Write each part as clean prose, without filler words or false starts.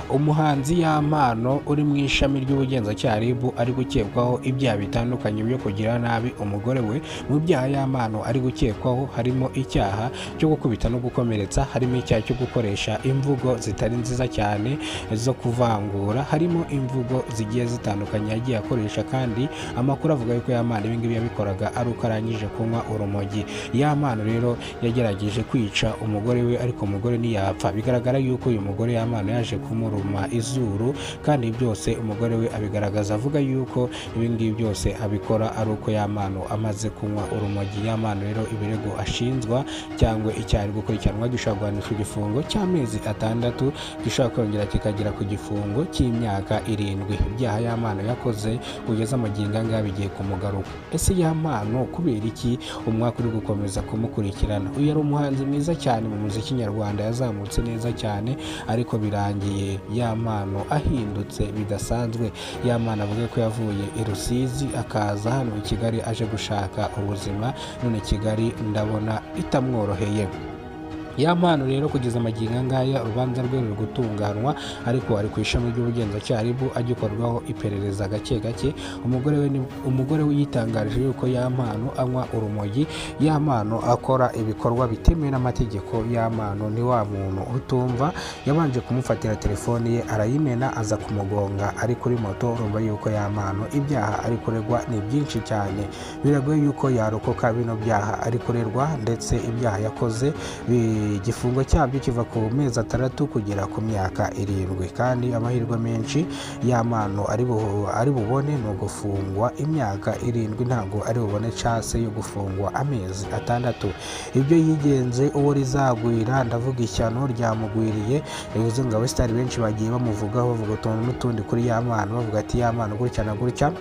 umuhanzi Yampano uri mu ishami ry'ubugenzacyaha RIB ari gukekwaho ibyaha bitandukanye byo kugira nabi umugore we. Mu byaha Yampano ari gukekwaho harimo icyaha cyo gukubita no gukomeretsa, harimo icyaha cyo gukoresha imvugo zitari nziza cyane zo kuvangura, harimo imvugo zigiye zitandukanye yagiye akoresha, kandi amakuru avuga yuko Yampano ibi ngibi yabikoraga ari uko arangije kunywa urumogi. Yampano rero yagerageje kwica umugore we ariko umugore ntiyapfa. Bigaragara yuko uyu mugore Yampano yaje kumuruma izuru, kandi byose umugore we abigaragaza avuga yuko ibi ngibi byose abikora ari uko Yampano amaze kunywa urumogi. Yampano rero ibirego ashinjwa cyangwa icyaha ari gukurikiranwa gishobora guhanishwa igifungo cy'amezi 6, gishobora kongera kikagera ku gifungo cy'imyaka 7. Ibyaha Yampano yakoze kugeza amagingo anga bigiye kumugaruka. Ese Yampano kubera iki umwaka uri gukomeza kumukurikirana? Uyu yari umuhanzi mwiza cyane mu muziki nyarwanda, yazamutse neza cyane, ariko birangiye Yampano ahindutse bidasanzwe. Yampano avuga ko yavuye i Rusizi akaza hano i Kigali aje gushaka ubuzima, none Kigali ndabona itamworoheye. Yampano rero kugeza amagingo ngaya urubanza rwe ruri gutunganwa, ariko ari ku ishami ry'ubugenzacyaha RIB agikorwaho iperereza gake gake. Umugore we yitangarije yuko Yampano anywa urumogi, Yampano akora ibikorwa bitemewe n'amategeko. Yampano ni wa muntu utumva, yabanje kumufatira telefoni ye arayimena, aza kumugonga ari kuri moto. Urumva yuko Yampano ibyaha ari kuregwa ni byinshi cyane, biragoye yuko yarokoka bino byaha ari kurerwa, ndetse ibyaha yakoze igifungo cyabyo kiva ku mezi 6 kugera ku myaka 7, kandi amahirwe menshi Yampano ari bubone no gufungwa imyaka 7, ntabwo ari bubone chance yo gufungwa amezi 6. Ibyo yigenze uwo rizagwira, ndavuga ishyano ryamugwiriye. Bivuze ngo abasitari benshi bagiye bamuvugaho, bavuga utuntu n'utundi kuri Yampano, bavuga ati Yampano gutya na gutya.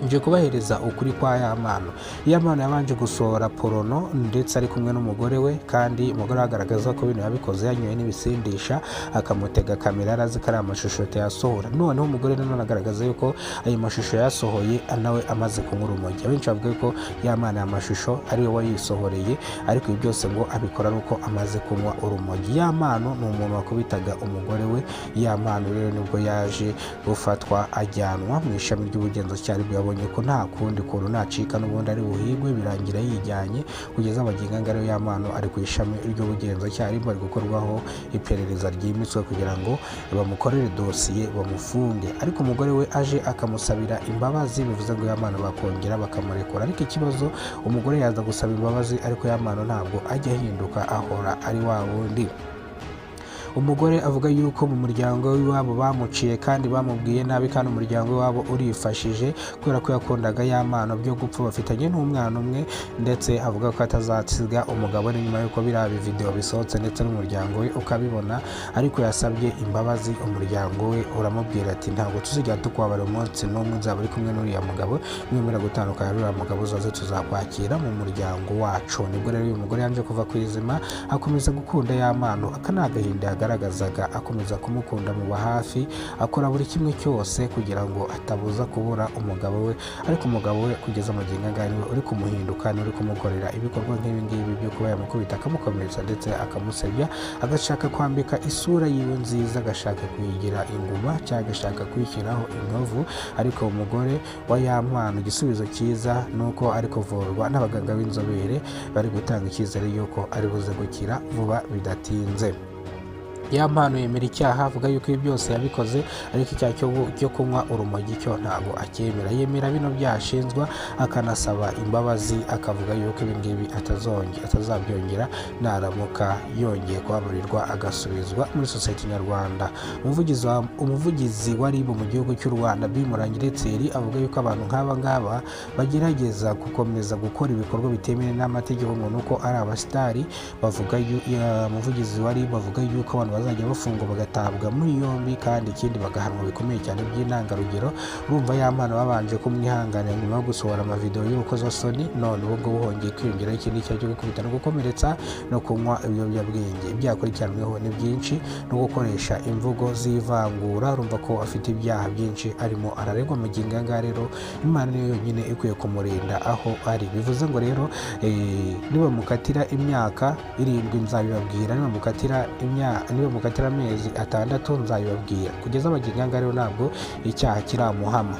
Nje kubahereza ukuri kwa Yampano. Yampano yabanje gusohora porono ndetse ari kumwe n'umugore we, kandi umugore agaragaza ko bino yabikoze yanyoye n'ibisindisha, akamutega kamera arazi ko ari amashusho yasohora. Noneho umugore nanone agaragaza yuko ayo mashusho yasohoye nawe amaze kunywa urumogi. Abenshi bavuga ko Yampano amashusho ari we wayisohoreye, ariko ibi byose ngo abikora nuko amaze kunywa urumogi. Yampano ni umuntu wakubitaga umugore we. Yampano rero nibwo yaje gufatwa ajyanwa mu ishami ry'ubugenzacyaha RIB. Yabonye ko nta kundi kuntu nacika n'ubundi ari buhigwe, birangira yijyanye. Kugeza amagingo anga rero Yampano ari ku ishami ry'ubugenzacyaha RIB, ari gukorwaho iperereza ryimitswe kugira ngo bamukorere dosiye bamufunge. Ariko umugore we aje akamusabira imbabazi, bivuze ngo Yampano bakongera bakamurekura. Ariko ikibazo umugore yaza gusaba imbabazi, ariko Yampano ntabwo ajya ahinduka, ahora ari wa wundi. Umugore avuga yuko mu muryango w'iwabo bamuciye kandi bamubwiye nabi, kandi umuryango w'iwabo urifashije kubera ko yakundaga Yampano byo gupfa. Bafitanye n'umwana umwe, ndetse avuga ko atazasiga umugabo we nyuma yuko biriya video bisohotse, ndetse n'umuryango we ukabibona. Ariko yasabye imbabazi umuryango we, uramubwira ati ntabwo tuzijya tukwabara umunsi n'umwe uzaba uri kumwe n'uriya mugabo, mwemera gutandukana n'uriya mugabo uzaze tuzakwakira mu muryango wacu. Nibwo rero uyu mugore yanje kuva ku izima, akomeza gukunda Yampano. Aka ni agahinda yagaragazaga, akomeza kumukunda mu hafi, akora buri kimwe cyose kugira ngo atabuza kubura umugabo we. Ariko umugabo we kugeza amagingo anga niwe uri kumuhinduka, uri kumukorera ibikorwa nk'ibi ngibi byo kuba yamukubita, akamukomeretsa ndetse akamusebya, agashaka kwambika isura yiwe nziza, agashaka kuyigira inguma cyangwa agashaka kwishyiraho inkovu. Ariko umugore wa Yampano igisubizo cyiza nuko ari kuvurwa n'abaganga b'inzobere, bari gutanga icyizere yuko ari buze gukira vuba bidatinze. Yampano yemera icyaha, avuga yuko ibi byose yabikoze, ariko icyaha cyo kunywa urumogi cyo ntabwo acyemera. Yemera bino byashinzwa, akanasaba imbabazi, akavuga yuko ibi ngibi atazabyongera naramuka yongeye kubabarirwa agasubizwa muri sosiyete nyarwanda. Umuvugizi wa RIB mu gihugu cy'u Rwanda Bimurangira Thierry avuga yuko abantu nk'aba ngaba bagerageza gukomeza gukora ibikorwa bitemewe n'amategeko, ngo nuko ari abasitari. Umuvugizi wa RIB avuga yuko abantu bazajya bafungwa bagatabwa muri yombi, kandi ikindi bagahanwa bikomeye cyane by'intangarugero. Urumva Yampano babanje kumwihanganira nyuma yo gusohora amavideo y'urukozasoni, none ubu ngubu hongeye kwiyongeraho ikindi cyaha cyo gukubita no gukomeretsa no kunywa ibiyobyabwenge. Ibyakurikiranyweho ni byinshi, no gukoresha imvugo z'ivangura. Urumva ko afite ibyaha byinshi arimo araregwa. Amagingo anga rero Imana niyo yonyine ikwiye kumurinda aho ari. Bivuze ngo rero nibamukatira imyaka 7 nzabibabwira, nibamukatira niba mukatira amezi 6 nzayibabwira. Kugeza amagingo rero ntabwo icyaha kiramuhama,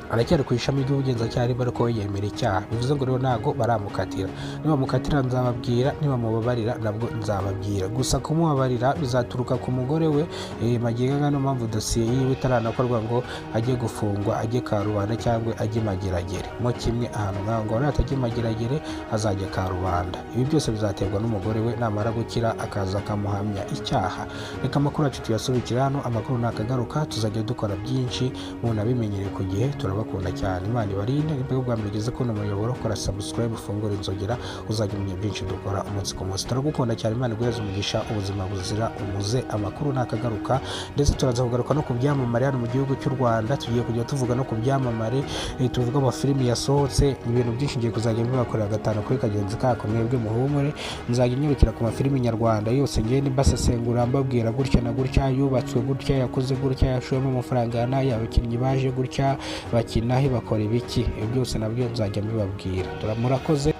aracyari ku ishami ry'ubugenzacyaha ariko yemera icyaha, bivuze ngo rero ntabwo baramukatira. Niba mukatira nzababwira, niba mubabarira nabwo nzababwira. Gusa kumubabarira bizaturuka ku mugore we. Magingo niyo mpamvu dosiye yiwe itaranakorwa ngo ajye gufungwa, ajye Karubanda cyangwa ajye Mageragere. Mo kimwe ahantu ngaho ngo natajya Mageragere azajya Karubanda. Ibi byose bizaterwa n'umugore we namara gukira akaza akamuhamya icyaha. Reka amakuru yacu tuyasubikira hano, amakuru nakagaruka tuzajya dukora byinshi umuntu abimenyereye ku gihe. Bakunda cyane, Imana ibarinde. Nibwo bwa mbere ugeze kuno muyoboro, kora subscribe, ufungura inzogera uzajya umenya byinshi dukora umunsi ku munsi. Turagukunda cyane, Imana iguheze umugisha, ubuzima buzira umuze. Amakuru nakagaruka, ndetse turaza kugaruka no ku byamamare hano mu gihugu cy'u Rwanda. Tugiye kujya tuvuga no ku byamamare, tuvuga amafilimi yasohotse, ibintu byinshi ngiye kuzajya bibakorera gatanu kuri kagenzi kako. Mwebwe muhumure, nzajya nyarukira ku mafilimi nyarwanda yose ngende mbasesengura, mbabwira gutya na gutya yubatswe gutya, yakoze gutya, yashoyemo amafaranga n'aya, abakinnyi baje gutya bakinahe, bakora ibiki. Ibyo byose nabyo nzajya mbibabwira. Murakoze.